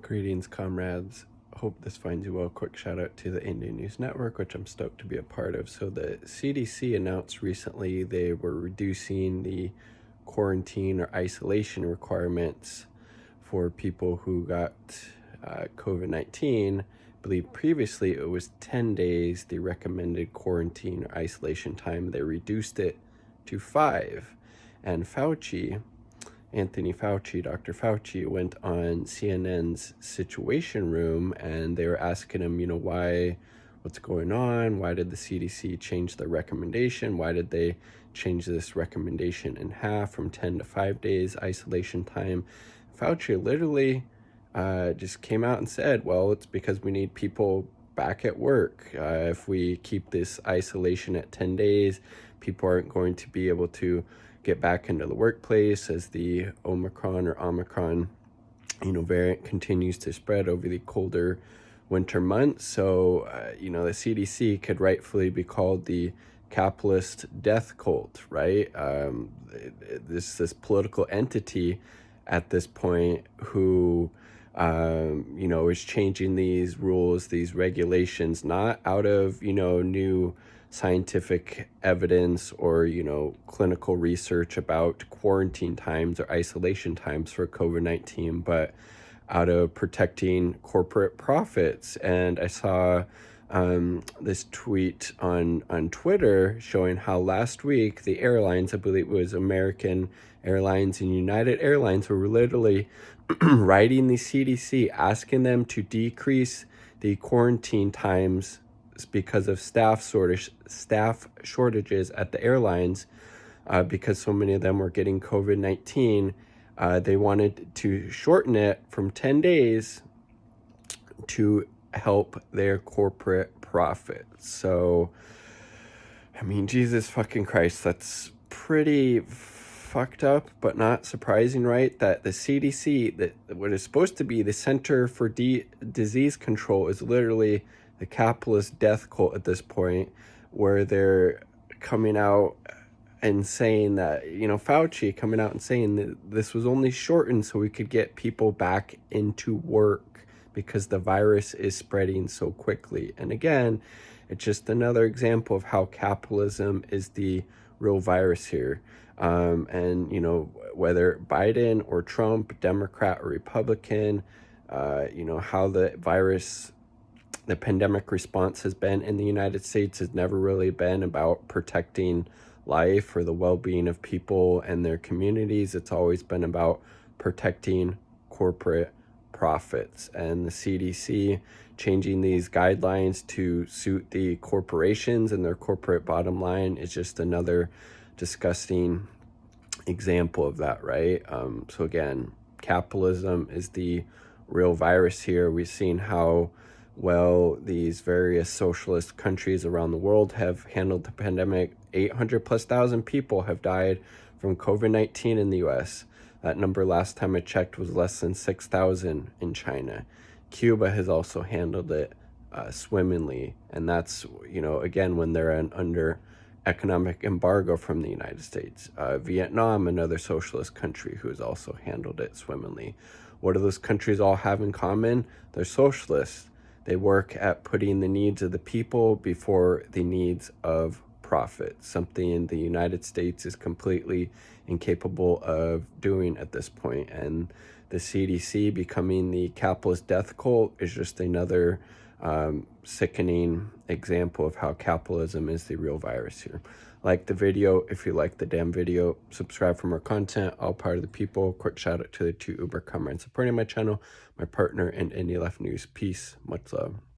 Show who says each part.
Speaker 1: Greetings, comrades. Hope this finds you well. Quick shout out to the Indian News Network, which I'm stoked to be a part of. So the CDC announced recently they were reducing the quarantine or isolation requirements for people who got COVID-19. I believe previously it was 10 days, the recommended quarantine or isolation time. They reduced it to 5. And Anthony Fauci, Dr. Fauci, went on CNN's Situation Room, and they were asking him, what's going on? Why did the CDC change the recommendation? Why did they change this recommendation in half from 10 to 5 days isolation time? Fauci literally just came out and said, well, it's because we need people back at work. If we keep this isolation at 10 days, people aren't going to be able to get back into the workplace as the Omicron variant continues to spread over the colder winter months. So, the CDC could rightfully be called the capitalist death cult, right? This political entity at this point who, is changing these rules, these regulations, not out of, new scientific evidence or, clinical research about quarantine times or isolation times for COVID-19, but out of protecting corporate profits. And I saw this tweet on Twitter showing how last week the airlines, I believe it was American Airlines and United Airlines, were literally writing the CDC, asking them to decrease the quarantine times because of staff shortages at the airlines, because so many of them were getting COVID-19. They wanted to shorten it from 10 days to help their corporate profits. So, Jesus fucking Christ, that's pretty fucked up, but not surprising, right? That the CDC, that what is supposed to be the Center for Disease Control, is literally the capitalist death cult at this point, where they're coming out and saying that, Fauci coming out and saying that this was only shortened so we could get people back into work because the virus is spreading so quickly. And again, it's just another example of how capitalism is the real virus here. And, whether Biden or Trump, Democrat or Republican, how the pandemic response has been in the United States has never really been about protecting life or the well-being of people and their communities. It's always been about protecting corporate profits. And the CDC changing these guidelines to suit the corporations and their corporate bottom line is just another disgusting example of that, right? So again, capitalism is the real virus here. We've seen how well these various socialist countries around the world have handled the pandemic. 800,000+ people have died from COVID-19 in the US. That number last time I checked was less than 6,000 in China. Cuba has also handled it swimmingly. And that's, again, when they're under economic embargo from the United States. Vietnam, another socialist country who has also handled it swimmingly. What do those countries all have in common? They're socialists. They work at putting the needs of the people before the needs of profit, something the United States is completely incapable of doing at this point. And the CDC becoming the capitalist death cult is just another sickening example of how capitalism is the real virus here. Like the video if you like the damn video. Subscribe for more content. All part of the people. Quick shout out to the 2 Uber comrades supporting my channel, my partner, and Indie Left News. Peace. Much love.